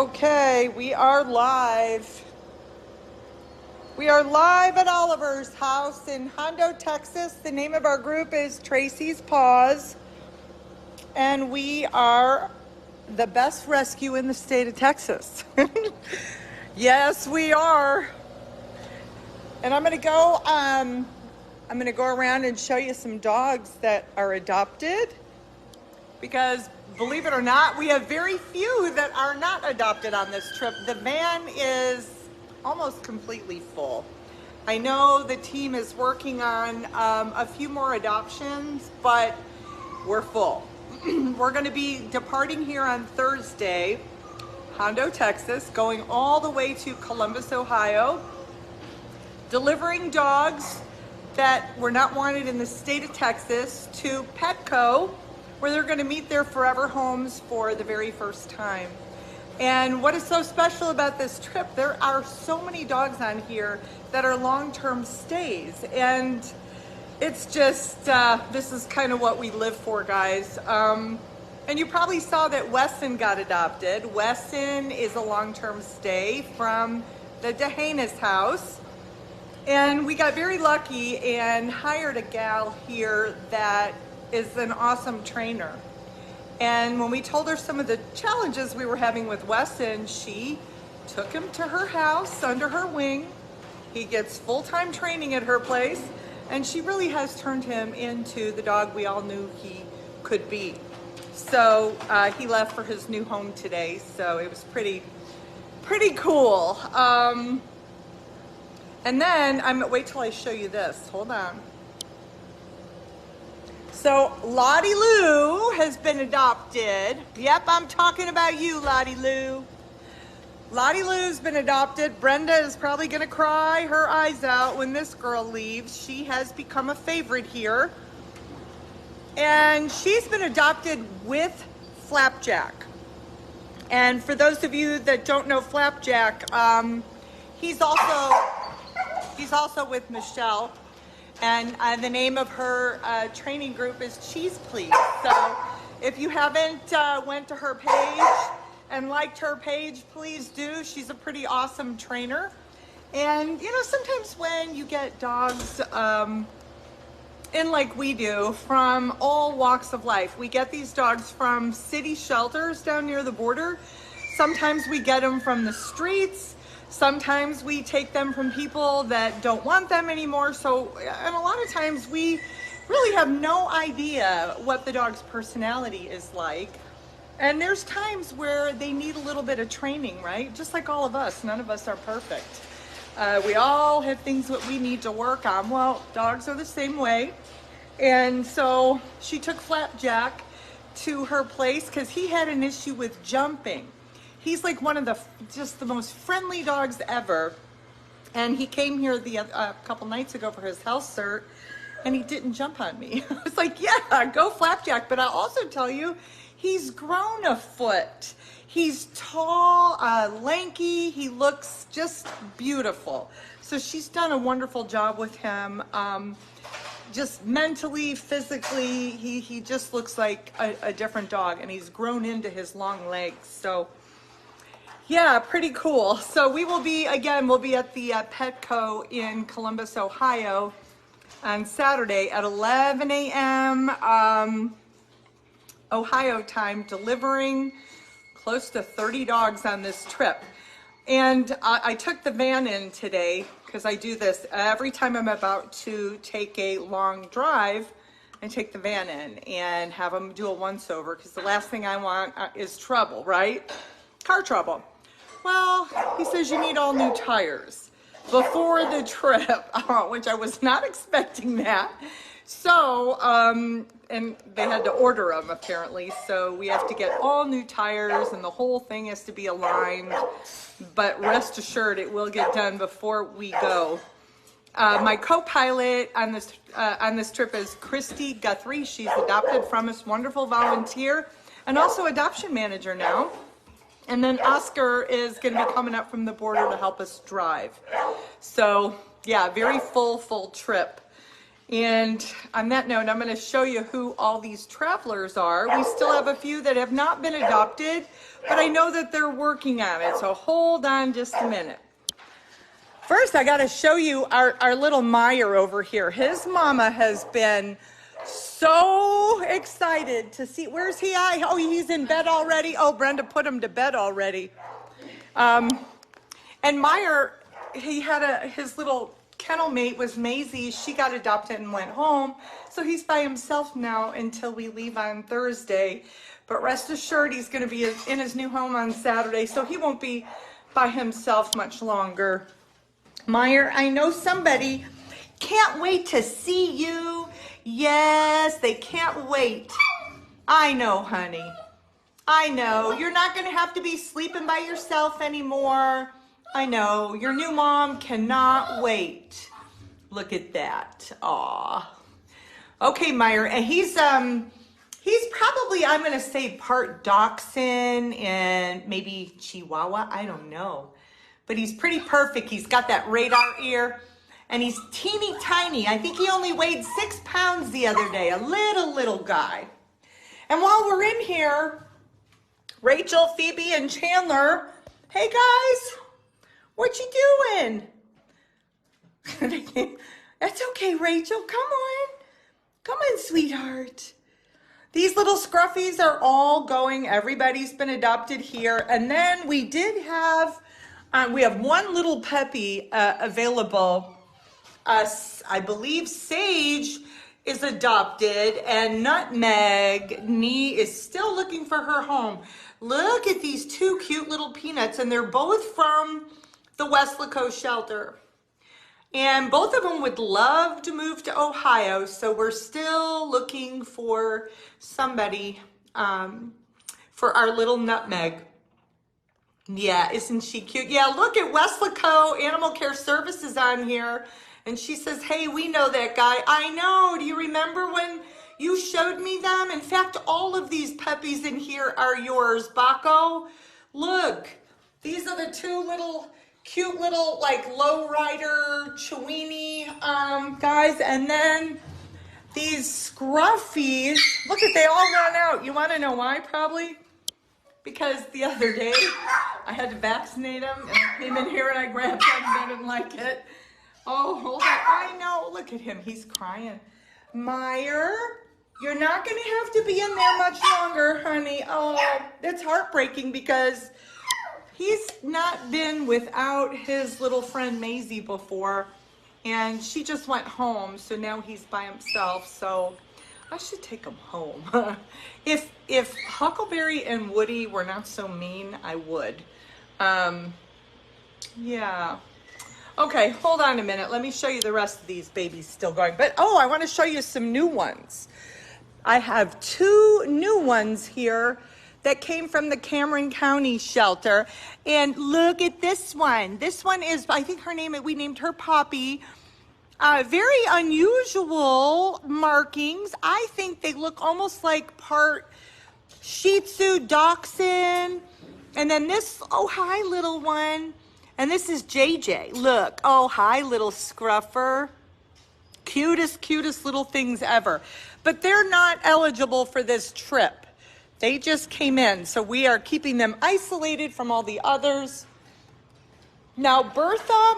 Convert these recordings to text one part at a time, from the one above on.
Okay, we are live. We are live at Oliver's house in Hondo, Texas. The name of our group is Tracy's Paws, and we are the best rescue in the state of Texas. Yes, we are. And I'm gonna go around and show you some dogs that are adopted, because believe it or not, we have very few that are not adopted on this trip. The van is almost completely full. I know the team is working on a few more adoptions, but we're full. We're going to be departing here on Thursday, Hondo, Texas, going all the way to Columbus, Ohio, delivering dogs that were not wanted in the state of Texas to Petco, where they're going to meet their forever homes for the very first time. And what is so special about this trip, there are so many dogs on here that are long-term stays. And it's just, this is kind of what we live for, guys. And you probably saw that Wesson got adopted. Wesson is a long-term stay from the DeHanis house. And we got very lucky and hired a gal here that is an awesome trainer. And when we told her some of the challenges we were having with Wesson, she took him to her house under her wing. He gets full-time training at her place, and she really has turned him into the dog we all knew he could be. So he left for his new home today, so it was pretty cool. And then wait till I show you this. Hold on. So Lottie Lou has been adopted. Yep, I'm talking about you, Lottie Lou. Lottie Lou's been adopted. Brenda is probably gonna cry her eyes out when this girl leaves. She has become a favorite here. And she's been adopted with Flapjack. And for those of you that don't know Flapjack, he's also with Michelle. And the name of her training group is Cheese Please. So if you haven't went to her page and liked her page, please do. She's a pretty awesome trainer. And you know, sometimes when you get dogs in like we do from all walks of life, we get these dogs from city shelters down near the border. Sometimes we get them from the streets. Sometimes we take them from people that don't want them anymore. So, and a lot of times we really have no idea what the dog's personality is like. And there's times where they need a little bit of training, right? Just like all of us, none of us are perfect. We all have things that we need to work on. Well, dogs are the same way. And so she took Flapjack to her place because he had an issue with jumping. He's like one of the most friendly dogs ever. And he came here a couple nights ago for his health cert, and he didn't jump on me. I was like, yeah, go Flapjack. But I'll also tell you, he's grown a foot. He's tall, lanky. He looks just beautiful. So she's done a wonderful job with him. Just mentally, physically, he just looks like a different dog, and he's grown into his long legs. So yeah, pretty cool. So we'll be at the Petco in Columbus, Ohio on Saturday at 11 a.m. Ohio time, delivering close to 30 dogs on this trip. And I took the van in today because I do this every time I'm about to take a long drive. I take the van in and have them do a once-over, because the last thing I want is trouble, right? Car trouble. Well, he says you need all new tires before the trip, which I was not expecting that. So, and they had to order them apparently. So we have to get all new tires and the whole thing has to be aligned. But rest assured, it will get done before we go. My co-pilot on this trip is Christy Guthrie. She's adopted from us, wonderful volunteer, and also adoption manager now. And then Oscar is going to be coming up from the border to help us drive. So yeah, very full trip. And on that note, I'm going to show you who all these travelers are. We still have a few that have not been adopted. but I know that they're working on it, so hold on just a minute. First, I got to show you our little Meyer over here. His mama has been so excited to see, where's he at? Oh, he's in bed already. Oh, Brenda put him to bed already. And Meyer, he had his little kennel mate was Maisie. She got adopted and went home. So he's by himself now until we leave on Thursday. But rest assured, he's going to be in his new home on Saturday. So he won't be by himself much longer. Meyer, I know somebody can't wait to see you. Yes, they can't wait. I know, honey. I know. You're not going to have to be sleeping by yourself anymore. I know. Your new mom cannot wait. Look at that. Aw. Okay, Meyer. And he's probably, I'm going to say, part Dachshund and maybe Chihuahua. I don't know. But he's pretty perfect. He's got that radar ear. And he's teeny tiny. I think he only weighed 6 pounds the other day. A little guy. And while we're in here, Rachel, Phoebe, and Chandler, hey guys, what you doing? That's okay, Rachel. Come on. Come on, sweetheart. These little scruffies are all going. Everybody's been adopted here. And then we did have, we have one little puppy available. I believe Sage is adopted, and Nutmeg is still looking for her home. Look at these two cute little peanuts, and they're both from the Weslaco shelter. And both of them would love to move to Ohio, so we're still looking for somebody for our little Nutmeg. Yeah, isn't she cute? Yeah, look at Weslaco Animal Care Services on here. And she says, hey, we know that guy. I know. Do you remember when you showed me them? In fact, all of these puppies in here are yours, Baco. Look, these are the two little, cute little, like, lowrider, Chiweenie guys. And then these scruffies. Look at, they all run out. You want to know why, probably? Because the other day, I had to vaccinate them. And I came in here and I grabbed them and they didn't like it. Oh, hold on. I know. Look at him. He's crying. Meyer, you're not going to have to be in there much longer, honey. Oh, it's heartbreaking because he's not been without his little friend Maisie before. And she just went home. So now he's by himself. So I should take him home. If Huckleberry and Woody were not so mean, I would. Yeah. Okay, hold on a minute. Let me show you the rest of these babies still going. But, oh, I want to show you some new ones. I have 2 new ones here that came from the Cameron County shelter. And look at this one. This one is, I think we named her Poppy. Very unusual markings. I think they look almost like part Shih Tzu, Dachshund. And then this, oh, hi, little one. And this is JJ. Look, oh, hi, little scruffer. Cutest little things ever. But they're not eligible for this trip. They just came in, so we are keeping them isolated from all the others. Now, Bertha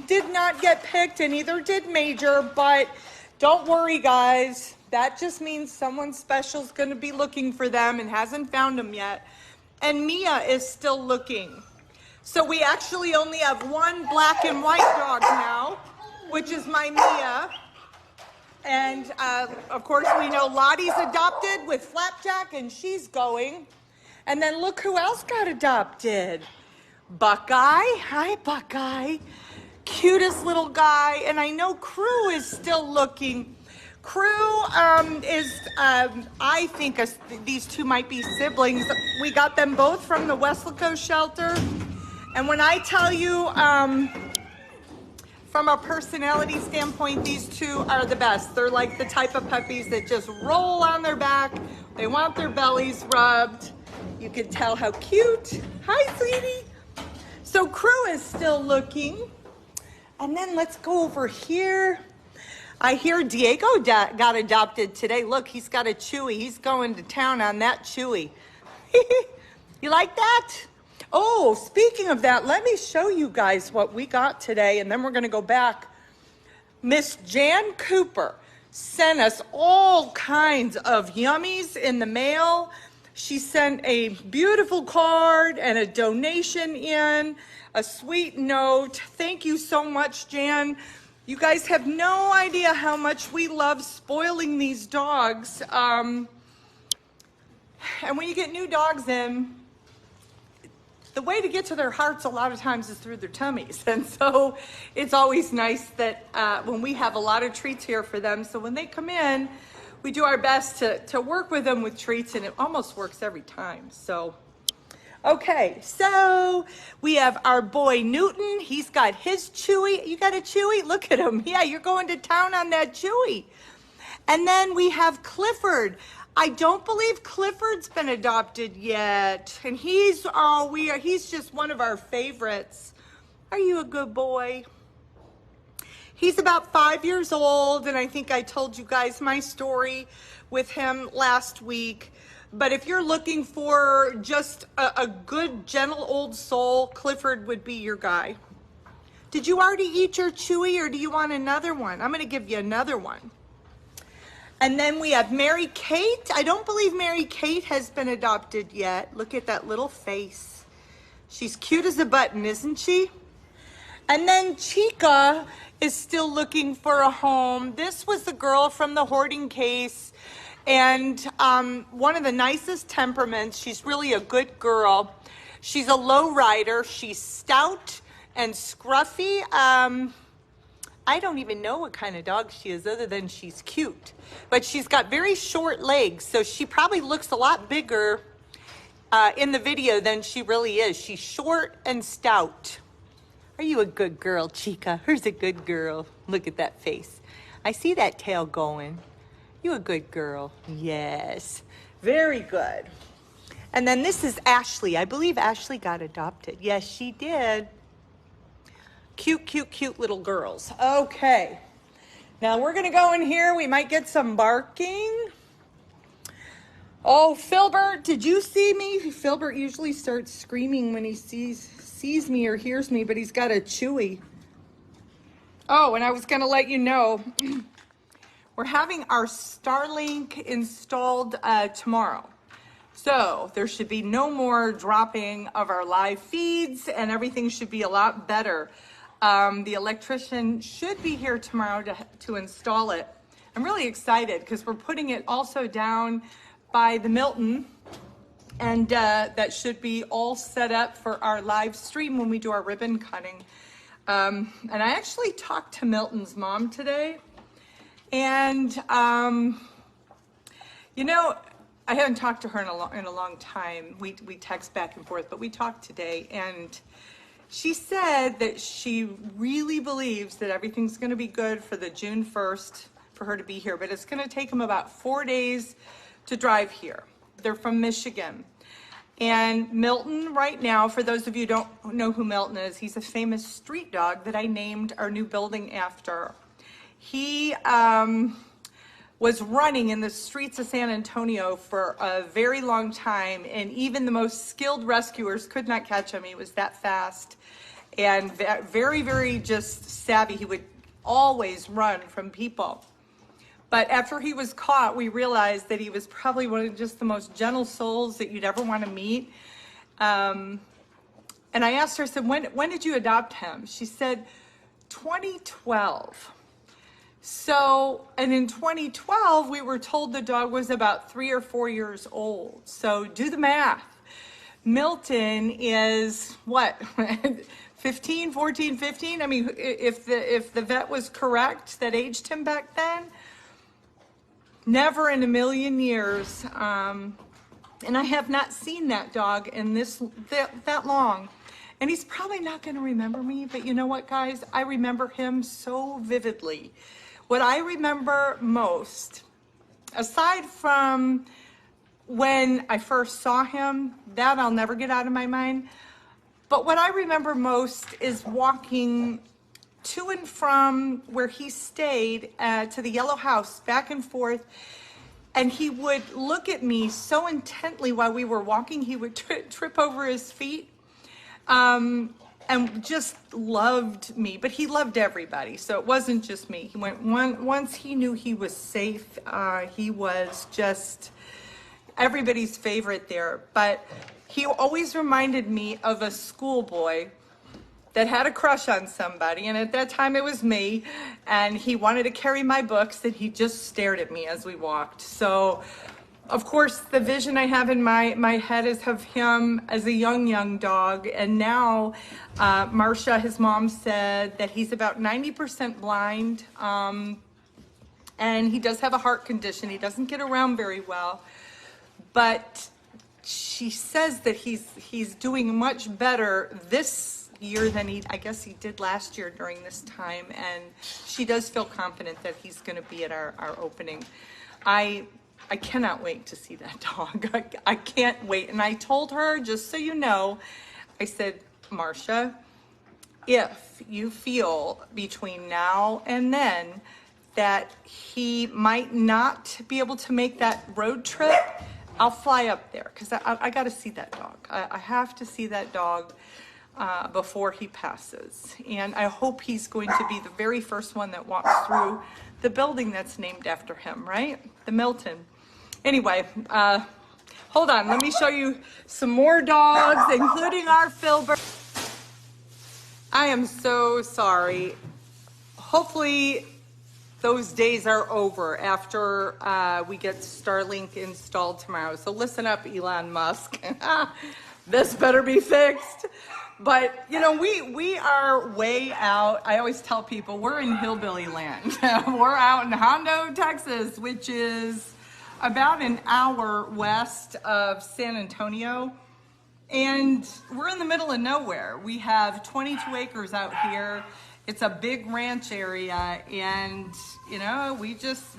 did not get picked, and neither did Major, but don't worry, guys. That just means someone special is going to be looking for them and hasn't found them yet. And Mia is still looking. So we actually only have one black and white dog now, which is my Mia. And of course we know Lottie's adopted with Flapjack and she's going. And then look who else got adopted. Buckeye. Hi, Buckeye. Cutest little guy. And I know Crew is still looking. Crew I think these two might be siblings. We got them both from the Weslaco shelter. And when I tell you, from a personality standpoint, these two are the best. They're like the type of puppies that just roll on their back. They want their bellies rubbed. You can tell how cute. Hi, sweetie. So Crew is still looking. And then let's go over here. I hear Diego got adopted today. Look, he's got a Chewy. He's going to town on that Chewy. You like that? Oh, speaking of that, let me show you guys what we got today, and then we're gonna go back. Miss Jan Cooper sent us all kinds of yummies in the mail. She sent a beautiful card and a donation in, a sweet note. Thank you so much, Jan. You guys have no idea how much we love spoiling these dogs. And when you get new dogs in, the way to get to their hearts a lot of times is through their tummies. And so it's always nice that when we have a lot of treats here for them, so when they come in, we do our best to work with them with treats, and it almost works every time. So, okay, so we have our boy Newton. He's got his Chewy. You got a Chewy? Look at him. Yeah, you're going to town on that Chewy. And then we have Clifford. I don't believe Clifford's been adopted yet. And he's just one of our favorites. Are you a good boy? He's about 5 years old, and I think I told you guys my story with him last week. But if you're looking for just a good, gentle old soul, Clifford would be your guy. Did you already eat your Chewy, or do you want another one? I'm gonna give you another one. And then we have Mary Kate. I don't believe Mary Kate has been adopted yet. Look at that little face. She's cute as a button, isn't she? And then Chica is still looking for a home. This was the girl from the hoarding case, and one of the nicest temperaments. She's really a good girl. She's a low rider. She's stout and scruffy. I don't even know what kind of dog she is other than she's cute. But she's got very short legs, so she probably looks a lot bigger in the video than she really is. She's short and stout. Are you a good girl, Chica? Who's a good girl? Look at that face. I see that tail going. You a good girl? Yes. Very good. And then this is Ashley. I believe Ashley got adopted. Yes, she did. Cute, cute, cute little girls. Okay. Now we're gonna go in here. We might get some barking. Oh, Filbert, did you see me? Filbert usually starts screaming when he sees me or hears me, but he's got a Chewy. Oh, and I was gonna let you know, we're having our Starlink installed tomorrow. So there should be no more dropping of our live feeds, and everything should be a lot better. The electrician should be here tomorrow to install it. I'm really excited because we're putting it also down by the Milton, and that should be all set up for our live stream when we do our ribbon cutting. And I actually talked to Milton's mom today, and you know, I haven't talked to her in a long time. We text back and forth, but we talked today, and she said that she really believes that everything's going to be good for the June 1st for her to be here, but it's going to take them about 4 days to drive here. They're from Michigan. And Milton right now, for those of you who don't know who Milton is, he's a famous street dog that I named our new building after. He was running in the streets of San Antonio for a very long time, and even the most skilled rescuers could not catch him. He was that fast and very, very just savvy. He would always run from people. But after he was caught, we realized that he was probably one of just the most gentle souls that you'd ever want to meet. And I asked her, I said, when did you adopt him? She said, 2012. So, and in 2012, we were told the dog was about 3 or 4 years old. So do the math. Milton is what, 15, 14, 15? I mean, if the vet was correct that aged him back then, never in a million years. And I have not seen that dog in that long. And he's probably not going to remember me, but you know what, guys? I remember him so vividly. What I remember most, aside from when I first saw him, that I'll never get out of my mind, but what I remember most is walking to and from where he stayed to the yellow house, back and forth. And he would look at me so intently while we were walking, he would trip over his feet. And just loved me, but he loved everybody. So it wasn't just me. He went once he knew he was safe, he was just everybody's favorite there. But he always reminded me of a schoolboy that had a crush on somebody, and at that time it was me, and he wanted to carry my books, and he just stared at me as we walked. So of course, the vision I have in my head is of him as a young dog. And now, Marcia, his mom, said that he's about 90% blind. And he does have a heart condition. He doesn't get around very well. But she says that he's doing much better this year than I guess he did last year during this time. And she does feel confident that he's going to be at our opening. I cannot wait to see that dog. I can't wait. And I told her, just so you know, I said, Marcia, if you feel between now and then that he might not be able to make that road trip, I'll fly up there, because I got to see that dog. I have to see that dog before he passes. And I hope he's going to be the very first one that walks through the building that's named after him, right? The Milton. Anyway, hold on, let me show you some more dogs, including our Filbert. I am so sorry. Hopefully those days are over after we get Starlink installed tomorrow. So listen up, Elon Musk. This better be fixed. But, you know, we are way out. I always tell people we're in hillbilly land. We're out in Hondo, Texas, which is about an hour west of San Antonio. And we're in the middle of nowhere. We have 22 acres out here. It's a big ranch area, and you know, we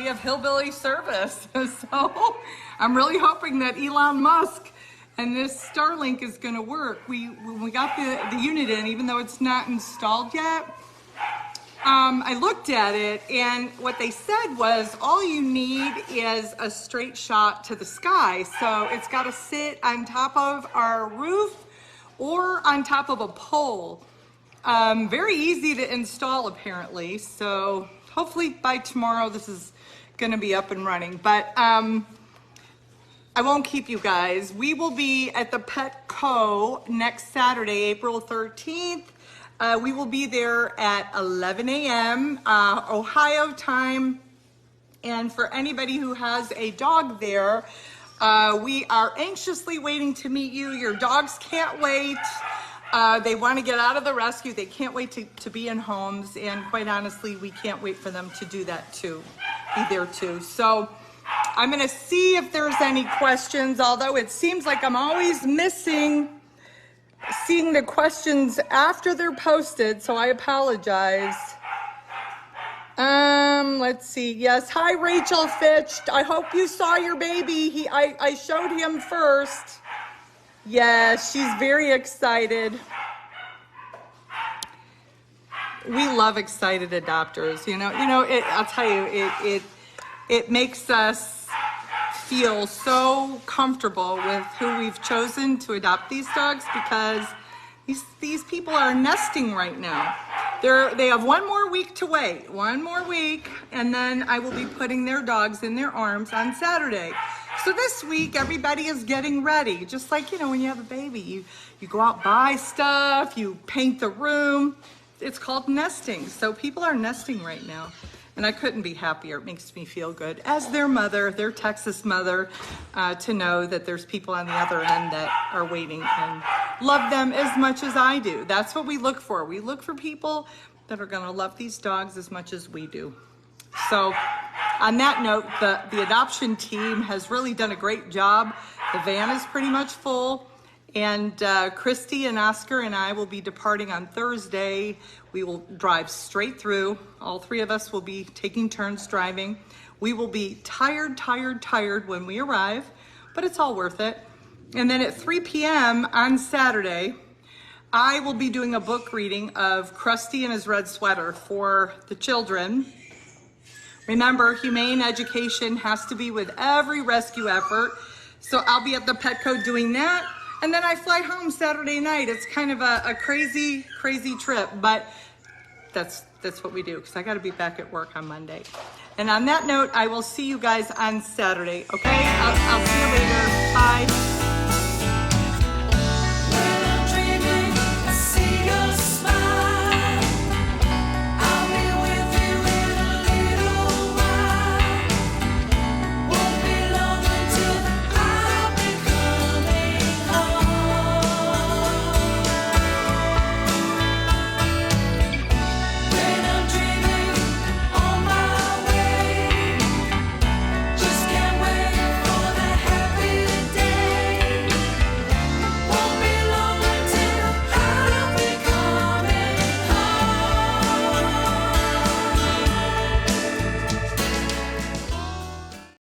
have hillbilly service. So I'm really hoping that Elon Musk and this Starlink is going to work. When we got the unit in, even though it's not installed yet, I looked at it, and what they said was all you need is a straight shot to the sky. So it's got to sit on top of our roof or on top of a pole. Very easy to install, apparently. So hopefully by tomorrow this is going to be up and running. But I won't keep you guys. We will be at the Petco next Saturday, April 13th. We will be there at 11 a.m. Ohio time. And for anybody who has a dog there, we are anxiously waiting to meet you. Your dogs can't wait. They want to get out of the rescue. They can't wait to be in homes. And quite honestly, we can't wait for them to do that too, be there too. So I'm going to see if there's any questions, although it seems like I'm always seeing the questions after they're posted, so I apologize. Let's see. Yes. Hi, Rachel Fitch. I hope you saw your baby. I showed him first. Yes, she's very excited. We love excited adopters. You know, I'll tell you, it makes us feel so comfortable with who we've chosen to adopt these dogs, because these people are nesting right now. They have one more week to wait, and then I will be putting their dogs in their arms on Saturday. So this week, everybody is getting ready. Just like, when you have a baby, you go out, buy stuff, you paint the room. It's called nesting. So people are nesting right now. And I couldn't be happier. It makes me feel good as their mother, their Texas mother, to know that there's people on the other end that are waiting and love them as much as I do. That's what we look for. We look for people that are going to love these dogs as much as we do. So on that note, the adoption team has really done a great job. The van is pretty much full. And Christy and Oscar and I will be departing on Thursday. We will drive straight through. All three of us will be taking turns driving. We will be tired when we arrive, but it's all worth it. And then at 3 p.m. on Saturday, I will be doing a book reading of Krusty and His Red Sweater for the children. Remember, humane education has to be with every rescue effort. So I'll be at the Petco doing that. And then I fly home Saturday night. It's kind of a crazy, crazy trip, but that's what we do, because I got to be back at work on Monday. And on that note, I will see you guys on Saturday, okay? I'll see you later. Bye.